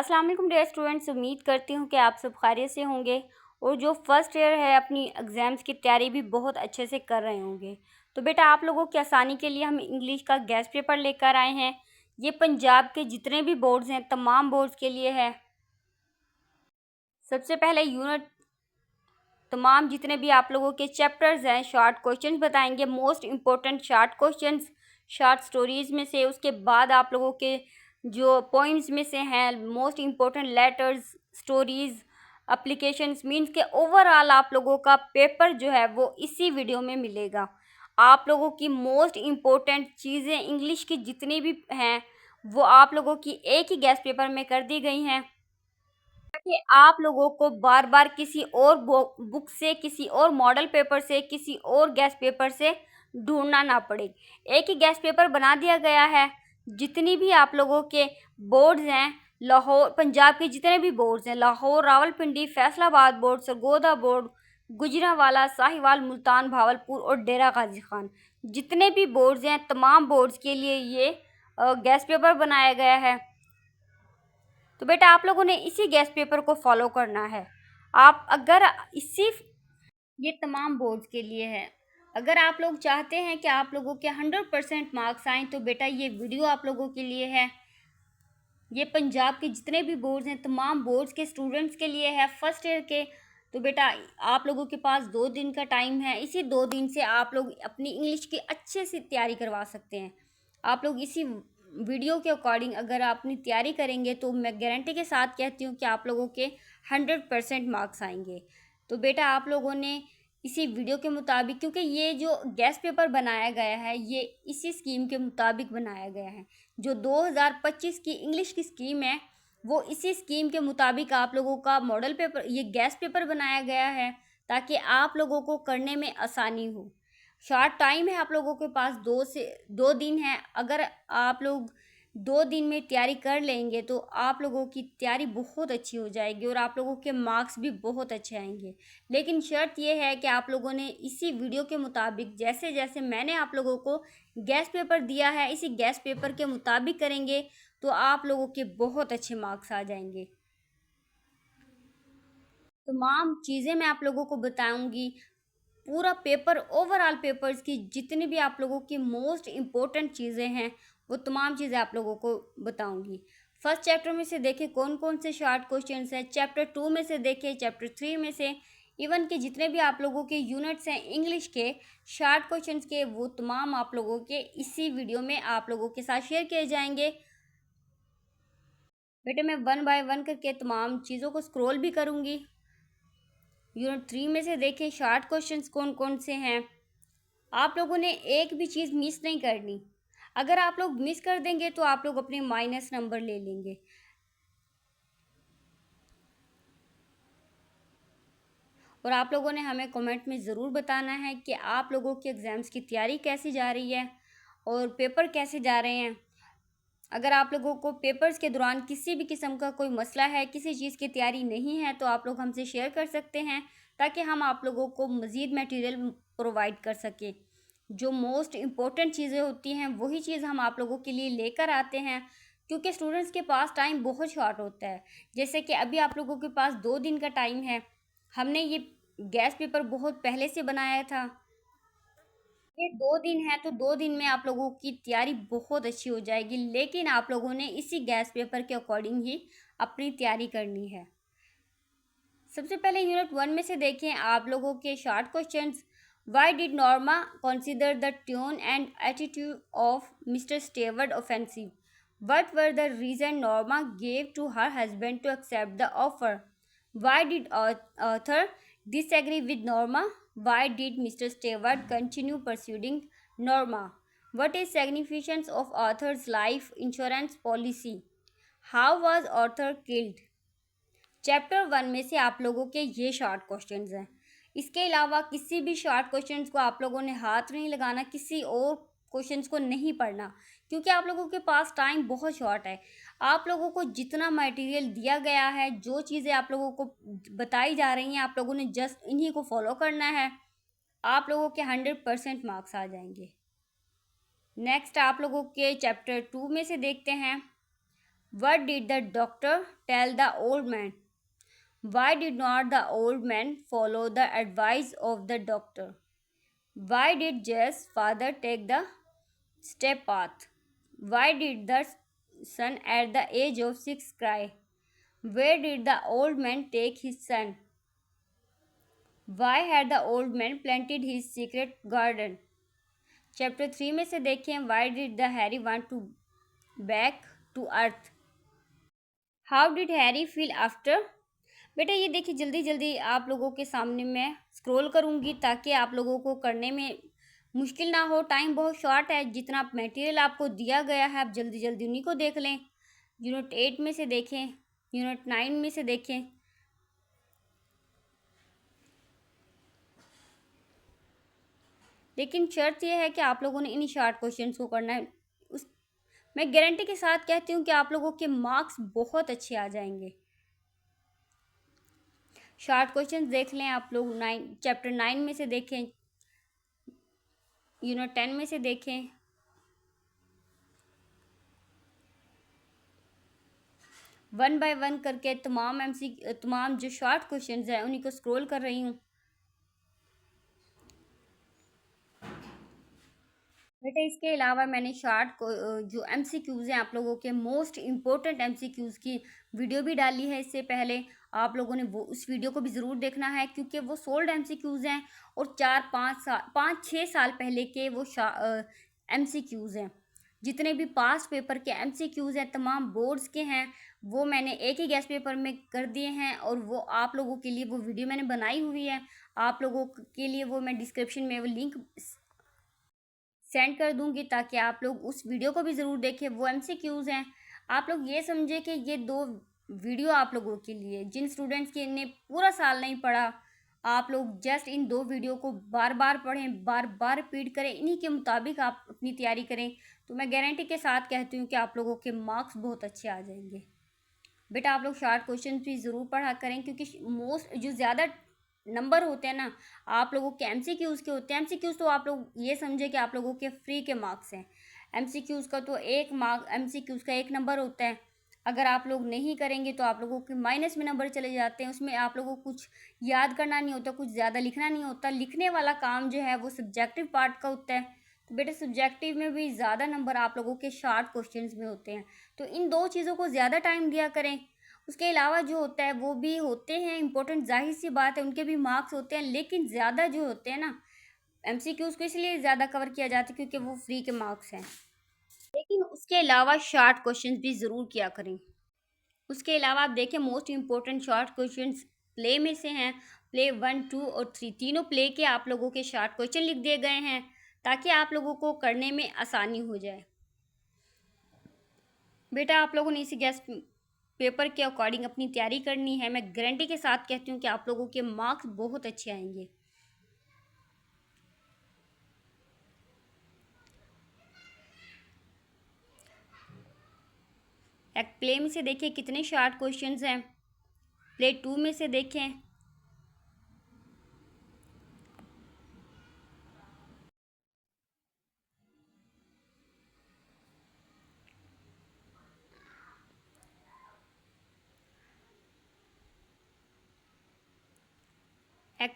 अस्सलाम वालेकुम dear students. उम्मीद करती हूँ कि आप सब खैरियत से होंगे और जो फर्स्ट ईयर है अपनी एग्ज़ाम्स की तैयारी भी बहुत अच्छे से कर रहे होंगे। तो बेटा आप लोगों की आसानी के लिए हम इंग्लिश का गेस्ट पेपर लेकर आए हैं। ये पंजाब के जितने भी बोर्ड्स हैं तमाम बोर्ड्स के लिए है। सबसे पहले यूनिट तमाम जितने भी आप लोगों के चैप्टर्स हैं शॉर्ट क्वेश्चंस बताएंगे, most important short questions short stories में से। उसके बाद आप लोगों के जो पॉइंट्स में से हैं most important letters, stories, applications, means के ओवरऑल आप लोगों का पेपर जो है वो इसी वीडियो में मिलेगा। आप लोगों की मोस्ट इम्पोर्टेंट चीज़ें इंग्लिश की जितनी भी हैं वो आप लोगों की एक ही गेस्ट पेपर में कर दी गई हैं कि आप लोगों को बार बार किसी और बुक से, किसी और मॉडल पेपर से, किसी और गेस्ट पेपर से ढूंढना ना पड़े। एक ही गेस्ट पेपर बना दिया गया है। जितनी भी आप लोगों के बोर्ड्स हैं, लाहौर पंजाब के जितने भी बोर्ड्स हैं, लाहौर, रावलपिंडी, फैसलाबाद बोर्ड, सरगोदा बोर्ड, गुजरांवाला, साहिवाल, मुल्तान, भावलपुर और डेरा गाजी खान, जितने भी बोर्ड्स हैं तमाम बोर्ड्स के लिए ये गेस्ट पेपर बनाया गया है। तो बेटा आप लोगों ने इसी गेस्ट पेपर को फॉलो करना है। आप अगर इसी ये तमाम बोर्ड्स के लिए है। अगर आप लोग चाहते हैं कि आप लोगों के 100% मार्क्स आएँ तो बेटा ये वीडियो आप लोगों के लिए है। ये पंजाब के जितने भी बोर्ड्स हैं तमाम बोर्ड्स के स्टूडेंट्स के लिए है, फर्स्ट ईयर के। तो बेटा आप लोगों के पास 2 दिन का टाइम है। इसी 2 दिन से आप लोग अपनी इंग्लिश की अच्छे से तैयारी करवा सकते हैं। आप लोग इसी वीडियो के अकॉर्डिंग अगर आप अपनी तैयारी करेंगे तो मैं गारंटी के साथ कहती हूँ कि आप लोगों के 100% मार्क्स आएंगे। तो बेटा आप लोगों ने इसी वीडियो के मुताबिक, क्योंकि ये जो गेस्ट पेपर बनाया गया है ये इसी स्कीम के मुताबिक बनाया गया है। जो 2025 की इंग्लिश की स्कीम है वो इसी स्कीम के मुताबिक आप लोगों का मॉडल पेपर, ये गेस्ट पेपर बनाया गया है ताकि आप लोगों को करने में आसानी हो। शॉर्ट टाइम है आप लोगों के पास, 2 दिन है। अगर आप लोग 2 दिन में तैयारी कर लेंगे तो आप लोगों की तैयारी बहुत अच्छी हो जाएगी और आप लोगों के मार्क्स भी बहुत अच्छे आएंगे। लेकिन शर्त यह है कि आप लोगों ने इसी वीडियो के मुताबिक जैसे जैसे मैंने आप लोगों को गेस्ट पेपर दिया है इसी गेस्ट पेपर के मुताबिक करेंगे तो आप लोगों के बहुत अच्छे मार्क्स आ जाएंगे। तमाम चीज़ें मैं आप लोगों को बताऊंगी। पूरा पेपर, ओवरऑल पेपर्स की जितनी भी आप लोगों की मोस्ट इम्पोर्टेंट चीज़ें हैं वो तमाम चीज़ें आप लोगों को बताऊंगी। फर्स्ट चैप्टर में से देखें कौन कौन से शॉर्ट क्वेश्चंस हैं, चैप्टर 2 में से देखें, चैप्टर 3 में से, इवन के जितने भी आप लोगों के यूनिट्स हैं इंग्लिश के शॉर्ट क्वेश्चंस के वो तमाम आप लोगों के इसी वीडियो में आप लोगों के साथ शेयर किए जाएंगे। बेटे मैं 1 बाय 1 करके तमाम चीज़ों को स्क्रॉल भी करूँगी। यूनिट 3 में से देखें शॉर्ट क्वेश्चंस कौन कौन से हैं। आप लोगों ने एक भी चीज़ मिस नहीं करनी। अगर आप लोग मिस कर देंगे तो आप लोग अपने माइनस नंबर ले लेंगे। और आप लोगों ने हमें कमेंट में ज़रूर बताना है कि आप लोगों के एग्ज़ाम्स की तैयारी कैसी जा रही है और पेपर कैसे जा रहे हैं। अगर आप लोगों को पेपर्स के दौरान किसी भी किस्म का कोई मसला है, किसी चीज़ की तैयारी नहीं है तो आप लोग हमसे शेयर कर सकते हैं ताकि हम आप लोगों को मज़ीद मटेरियल प्रोवाइड कर सकें। जो मोस्ट इम्पोर्टेंट चीज़ें होती हैं वही चीज़ हम आप लोगों के लिए लेकर आते हैं क्योंकि स्टूडेंट्स के पास टाइम बहुत शॉर्ट होता है। जैसे कि अभी आप लोगों के पास 2 दिन का टाइम है। हमने ये गेस्ट पेपर बहुत पहले से बनाया था। ये 2 दिन है तो 2 दिन में आप लोगों की तैयारी बहुत अच्छी हो जाएगी। लेकिन आप लोगों ने इसी गेस्ट पेपर के अकॉर्डिंग ही अपनी तैयारी करनी है। सबसे पहले यूनिट 1 में से देखें आप लोगों के short questions. Why did Norma consider the tune and attitude of mister Steward offensive? What were the reason Norma gave to her husband to accept the offer? Why did Arthur disagree with Norma? Why did Mr. Stewart continue pursuing Norma? What is significance of Arthur's life insurance policy? How was Arthur killed? Chapter 1 में से आप लोगों के ये short questions हैं। इसके अलावा किसी भी शॉर्ट क्वेश्चंस को आप लोगों ने हाथ नहीं लगाना, किसी और क्वेश्चंस को नहीं पढ़ना क्योंकि आप लोगों के पास टाइम बहुत शॉर्ट है। आप लोगों को जितना मटेरियल दिया गया है, जो चीज़ें आप लोगों को बताई जा रही हैं, आप लोगों ने जस्ट इन्हीं को फॉलो करना है। आप लोगों के 100% मार्क्स आ जाएंगे। नेक्स्ट आप लोगों के चैप्टर 2 में से देखते हैं। What did the doctor tell the old man? Why did not the old man follow the advice of the doctor? Why did Jess's father take the step path? Why did the son at the age of 6 cry? Where did the old man take his son? Why had the old man planted his secret garden? Chapter 3 में से देखें why did the Harry want to back to earth. How did Harry feel after. बेटा ये देखिए जल्दी जल्दी आप लोगों के सामने मैं स्क्रॉल करूँगी ताकि आप लोगों को करने में मुश्किल ना हो. टाइम बहुत शॉर्ट है. जितना मटेरियल आपको दिया गया है आप जल्दी जल्दी उन्हीं को देख लें. यूनिट 8 में से देखें, यूनिट 9 में से देखें. लेकिन शर्त यह है कि आप लोगों ने इन शॉर्ट क्वेश्चंस को करना है. उस मैं गारंटी के साथ कहती हूँ कि आप लोगों के मार्क्स बहुत अच्छे आ जाएंगे. शॉर्ट क्वेश्चंस देख लें आप लोग. चैप्टर 9 में से देखें, यूनिट 10 में से देखें. वन बाय वन करके तमाम जो शॉर्ट क्वेश्चंस हैं उन्हीं को स्क्रॉल कर रही हूँ. बेटा इसके अलावा मैंने जो एमसीक्यूज़ हैं आप लोगों के मोस्ट इम्पोर्टेंट एमसीक्यूज़ की वीडियो भी डाली है इससे पहले. आप लोगों ने वो उस वीडियो को भी ज़रूर देखना है क्योंकि वो सोल्ड एमसीक्यूज़ हैं और 4-5-6 साल पहले के वो एमसीक्यूज़ हैं. जितने भी पास्ट पेपर के एमसीक्यूज़ हैं तमाम बोर्ड्स के हैं वो मैंने एक ही गेस्ट पेपर में कर दिए हैं और वो आप लोगों के लिए वो वीडियो मैंने बनाई हुई है. आप लोगों के लिए वो मैं डिस्क्रिप्शन में वो लिंक सेंड कर दूंगी ताकि आप लोग उस वीडियो को भी ज़रूर देखें. वो एमसीक्यूज़ हैं. आप लोग ये समझे कि ये 2 वीडियो आप लोगों के लिए जिन स्टूडेंट्स के ने पूरा साल नहीं पढ़ा, आप लोग जस्ट इन 2 वीडियो को बार बार पढ़ें, बार बार रिपीट करें, इन्हीं के मुताबिक आप अपनी तैयारी करें तो मैं गारंटी के साथ कहती हूँ कि आप लोगों के मार्क्स बहुत अच्छे आ जाएंगे. बेटा आप लोग शॉर्ट क्वेश्चन भी ज़रूर पढ़ा करें क्योंकि मोस्ट जो ज़्यादा नंबर होते हैं ना आप लोगों के एमसीक्यूज़ के होते हैं. एमसीक्यूज़ तो आप लोग ये समझे कि आप लोगों के फ्री के मार्क्स हैं. एमसीक्यूज़ का तो एमसीक्यूज़ का 1 नंबर होता है. अगर आप लोग नहीं करेंगे तो आप लोगों के माइनस में नंबर चले जाते हैं. उसमें आप लोगों को कुछ याद करना नहीं होता, कुछ ज़्यादा लिखना नहीं होता. लिखने वाला काम जो है वो सब्जेक्टिव पार्ट का होता है. तो बेटा सब्जेक्टिव में भी ज़्यादा नंबर आप लोगों के शॉर्ट क्वेश्चंस में होते हैं. तो इन 2 चीज़ों को ज़्यादा टाइम दिया करें. उसके अलावा जो होता है वो भी होते हैं इम्पोर्टेंट, ज़ाहिर सी बात है उनके भी मार्क्स होते हैं. लेकिन ज़्यादा जो होते हैं ना एमसीक्यूज़ को इसलिए ज़्यादा कवर किया जाता है क्योंकि वो फ्री के मार्क्स हैं. लेकिन उसके अलावा शॉर्ट क्वेश्चंस भी ज़रूर किया करें. उसके अलावा आप देखें most important short questions play में से हैं. प्ले 1, 2 और 3 तीनों प्ले के आप लोगों के शॉर्ट क्वेश्चन लिख दिए गए हैं ताकि आप लोगों को करने में आसानी हो जाए. बेटा आप लोगों ने इसी गेस्ट पेपर के अकॉर्डिंग अपनी तैयारी करनी है. मैं गारंटी के साथ कहती हूँ कि आप लोगों के मार्क्स बहुत अच्छे आएंगे. एक प्ले में से देखिए कितने शॉर्ट क्वेश्चंस हैं. प्ले 2 में से देखें. एक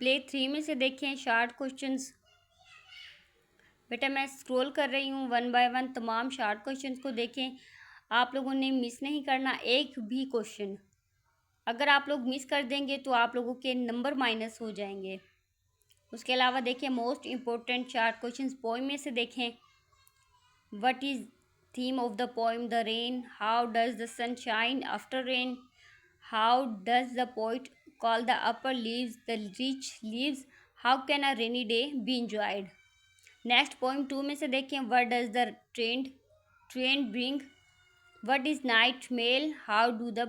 प्ले 3 में से देखें शॉर्ट क्वेश्चंस. बेटा मैं स्क्रॉल कर रही हूँ वन बाय वन. तमाम शॉर्ट क्वेश्चंस को देखें. आप लोगों ने मिस नहीं करना एक भी क्वेश्चन. अगर आप लोग मिस कर देंगे तो आप लोगों के नंबर माइनस हो जाएंगे. उसके अलावा देखिए most important short questions poem में से देखें. What is theme of the poem the rain. How does the sun shine after rain. How does the poet call the upper leaves the rich leaves. How can a rainy day be enjoyed. Next poem 2 में से देखें. What does the train bring. What is night mail. How do the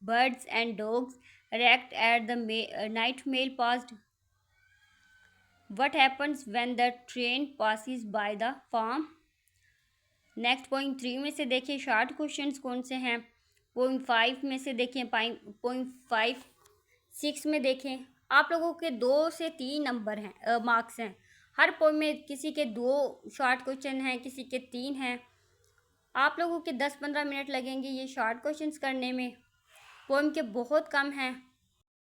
birds and dogs react at the night mail passed. What happens when the train passes by the farm. Next point 3 में से देखें short questions कौन से हैं. Point 5 में से देखें. Point 5 6 में देखें. आप लोगों के 2 से 3 नंबर हैं, मार्क्स हैं. हर पोइम में किसी के 2 शॉर्ट क्वेश्चन हैं, किसी के 3 हैं. आप लोगों के 10-15 मिनट लगेंगे ये शॉर्ट क्वेश्चंस करने में। पोएम के बहुत कम हैं।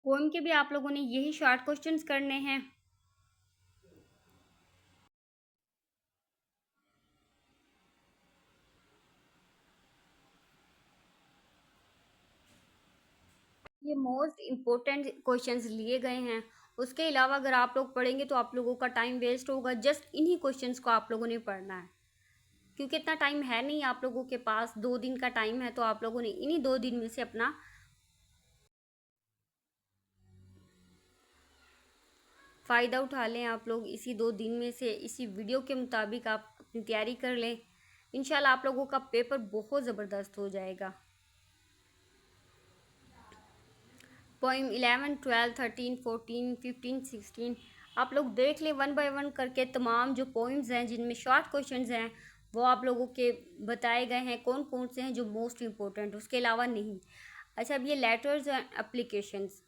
पोएम के भी आप लोगों ने यही शॉर्ट क्वेश्चंस करने हैं। ये मोस्ट इम्पोर्टेंट क्वेश्चंस लिए गए हैं। उसके अलावा अगर आप लोग पढ़ेंगे तो आप लोगों का टाइम वेस्ट होगा। जस्ट इन्हीं क्वेश्चंस को आप लोगों ने पढ़ना है, क्योंकि इतना टाइम है नहीं आप लोगों के पास। 2 दिन का टाइम है, तो आप लोगों ने इन्हीं 2 दिन में से अपना फ़ायदा उठा लें। आप लोग इसी 2 दिन में से इसी वीडियो के मुताबिक आप अपनी तैयारी कर लें। इंशाल्लाह आप लोगों का पेपर बहुत ज़बरदस्त हो जाएगा। पोइम 11, 12, 13, 14, 15, 16 आप लोग देख लें वन बाय वन करके। तमाम जो पोइम्स हैं जिनमें शॉर्ट क्वेश्चंस हैं वो आप लोगों के बताए गए हैं कौन कौन से हैं जो मोस्ट इम्पोर्टेंट, उसके अलावा नहीं। अच्छा, अब ये लेटर्स एंड एप्लीकेशंस,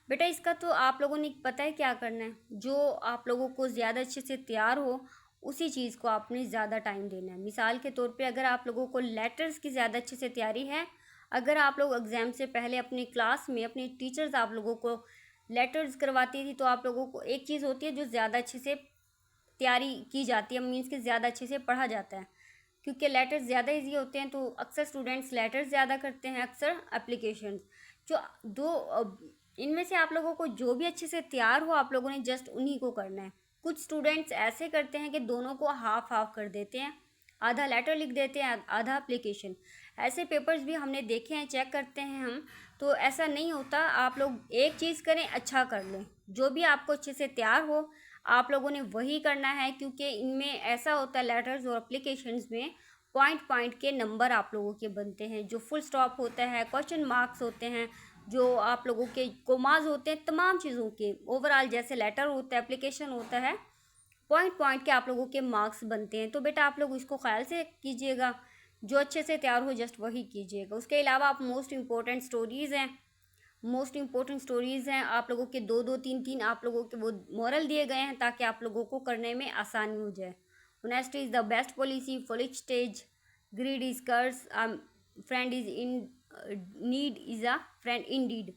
बेटा इसका तो आप लोगों ने पता है क्या करना है। जो आप लोगों को ज़्यादा अच्छे से तैयार हो उसी चीज़ को आपने ज़्यादा टाइम देना है। मिसाल के तौर पे अगर आप लोगों को लेटर्स की ज़्यादा अच्छे से तैयारी है, अगर आप लोग एग्ज़ाम से पहले अपनी क्लास में अपनी टीचर्स आप लोगों को लेटर्स करवाती थी, तो आप लोगों को एक चीज़ होती है जो ज़्यादा अच्छे से तैयारी की जाती है, मीन्स कि ज़्यादा अच्छे से पढ़ा जाता है। क्योंकि लेटर्स ज़्यादा इजी होते हैं तो अक्सर स्टूडेंट्स लेटर्स ज़्यादा करते हैं, अक्सर एप्लीकेशंस। जो इनमें से आप लोगों को जो भी अच्छे से तैयार हो आप लोगों ने जस्ट उन्हीं को करना है। कुछ स्टूडेंट्स ऐसे करते हैं कि दोनों को हाफ हाफ कर देते हैं, आधा लेटर लिख देते हैं आधा एप्लीकेशन। ऐसे पेपर्स भी हमने देखे हैं, चेक करते हैं हम, तो ऐसा नहीं होता। आप लोग एक चीज़ करें, अच्छा कर लें। जो भी आपको अच्छे से तैयार हो आप लोगों ने वही करना है, क्योंकि इनमें ऐसा होता है लेटर्स और एप्लीकेशंस में पॉइंट पॉइंट के नंबर आप लोगों के बनते हैं। जो फुल स्टॉप होता है, क्वेश्चन मार्क्स होते हैं, जो आप लोगों के कोमाज होते हैं, तमाम चीज़ों के ओवरऑल जैसे लेटर होता है, एप्लीकेशन होता है, पॉइंट पॉइंट के आप लोगों के मार्क्स बनते हैं। तो बेटा आप लोग इसको ख्याल से कीजिएगा, जो अच्छे से तैयार हो जस्ट वही कीजिएगा। उसके अलावा आप मोस्ट इम्पोर्टेंट स्टोरीज़ हैं, आप लोगों के 2-2, 3-3 आप लोगों के वो मॉरल दिए गए हैं ताकि आप लोगों को करने में आसानी हो जाए। Honesty is the best policy, folic stage, greed is curse, friend is in need is a friend in deed,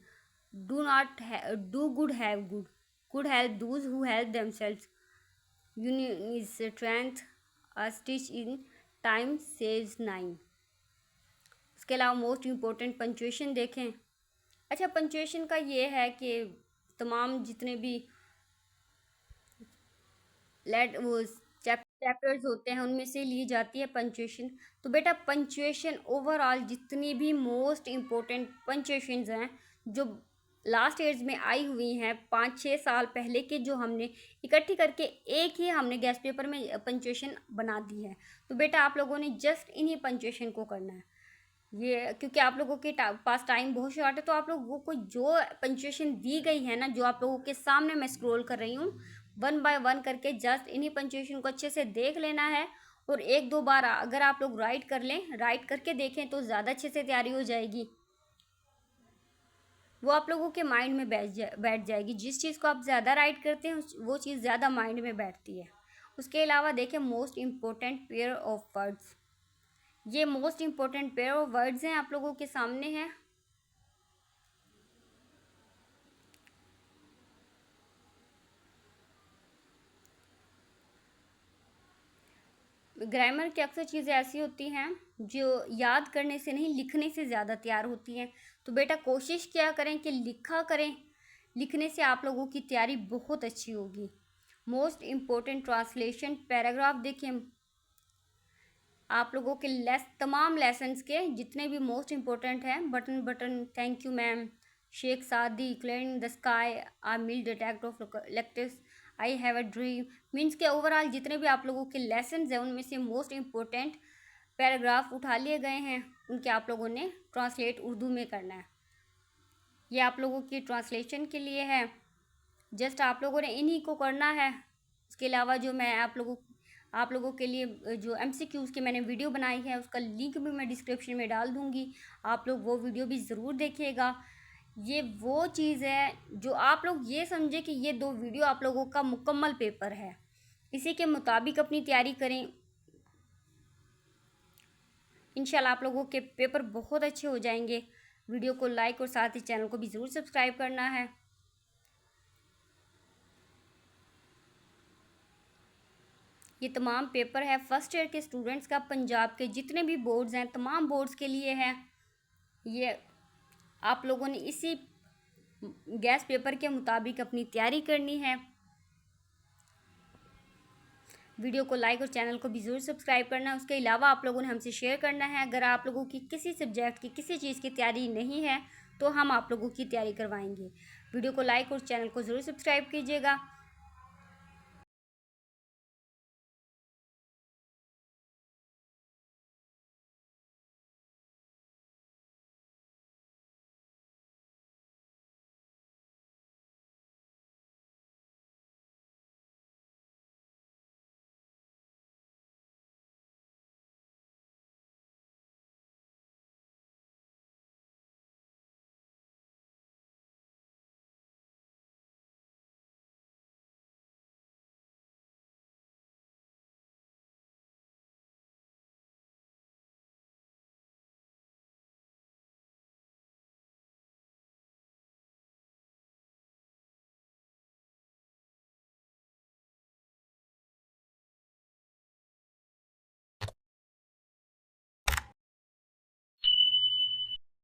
do not do good have good, God help those who help themselves, union is strength, a stitch in time saves 9। उसके अलावा most important punctuation देखें। अच्छा, punctuation का ये है कि तमाम जितने भी वो चैप्टर्स होते हैं उनमें से ली जाती है पंचुएशन। तो बेटा पंचुएशन ओवरऑल जितनी भी मोस्ट इम्पोर्टेंट पंचुएशंस हैं जो लास्ट ईयर्स में आई हुई हैं 5-6 साल पहले के, जो हमने इकट्ठी करके एक ही हमने गेस्ट पेपर में पंचुएशन बना दी है। तो बेटा आप लोगों ने जस्ट इन्हीं पंचुएशन को करना है। ये क्योंकि आप लोगों के पास टाइम बहुत शॉर्ट है, तो आप लोगों को जो पंचुएशन दी गई है ना, जो आप लोगों के सामने मैं स्क्रॉल कर रही हूँ, वन बाय वन करके जस्ट इन्हीं पंचुएशन को अच्छे से देख लेना है। और 1-2 बार अगर आप लोग राइट कर लें, राइट करके देखें तो ज़्यादा अच्छे से तैयारी हो जाएगी। वो आप लोगों के माइंड में बैठ जाएगी। जिस चीज़ को आप ज़्यादा राइट करते हैं वो चीज़ ज़्यादा माइंड में बैठती है। उसके अलावा देखें most important pair of words, ये most important pair of words हैं, आप लोगों के सामने हैं। ग्रामर की अक्सर चीज़ें ऐसी होती हैं जो याद करने से नहीं लिखने से ज़्यादा तैयार होती हैं। तो बेटा कोशिश क्या करें कि लिखा करें, लिखने से आप लोगों की तैयारी बहुत अच्छी होगी। मोस्ट इम्पोर्टेंट ट्रांसलेशन पैराग्राफ देखें। आप लोगों के तमाम लेसन्स के जितने भी मोस्ट इम्पोर्टेंट हैं, button button, thank you ma'am, Sheikh Saadi, clearing the sky, a mill detect of electrics, I have a dream, means के ओवरऑल जितने भी आप लोगों के लेसन्स हैं उनमें से मोस्ट इम्पोर्टेंट पैराग्राफ उठा लिए गए हैं, उनके आप लोगों ने ट्रांसलेट उर्दू में करना है। ये आप लोगों की ट्रांसलेशन के लिए है, जस्ट आप लोगों ने इन्हीं को करना है। उसके अलावा जो मैं आप लोगों के लिए जो MCQs की मैंने वीडियो बनाई है उसका लिंक भी मैं डिस्क्रिप्शन में डाल दूँगी, आप लोग वो वीडियो भी ज़रूर देखिएगा। ये वो चीज़ है जो आप लोग ये समझे कि ये 2 वीडियो आप लोगों का मुकम्मल पेपर है, इसी के मुताबिक अपनी तैयारी करें। इंशाल्लाह आप लोगों के पेपर बहुत अच्छे हो जाएंगे। वीडियो को लाइक और साथ ही चैनल को भी ज़रूर सब्सक्राइब करना है। ये तमाम पेपर है फर्स्ट ईयर के स्टूडेंट्स का, पंजाब के जितने भी बोर्ड्स हैं तमाम बोर्ड्स के लिए है। ये आप लोगों ने इसी गैस पेपर के मुताबिक अपनी तैयारी करनी है। वीडियो को लाइक और चैनल को भी ज़रूर सब्सक्राइब करना है। उसके अलावा आप लोगों ने हमसे शेयर करना है। अगर आप लोगों की किसी सब्जेक्ट की किसी चीज़ की तैयारी नहीं है तो हम आप लोगों की तैयारी करवाएंगे। वीडियो को लाइक और चैनल को ज़रूर सब्सक्राइब कीजिएगा।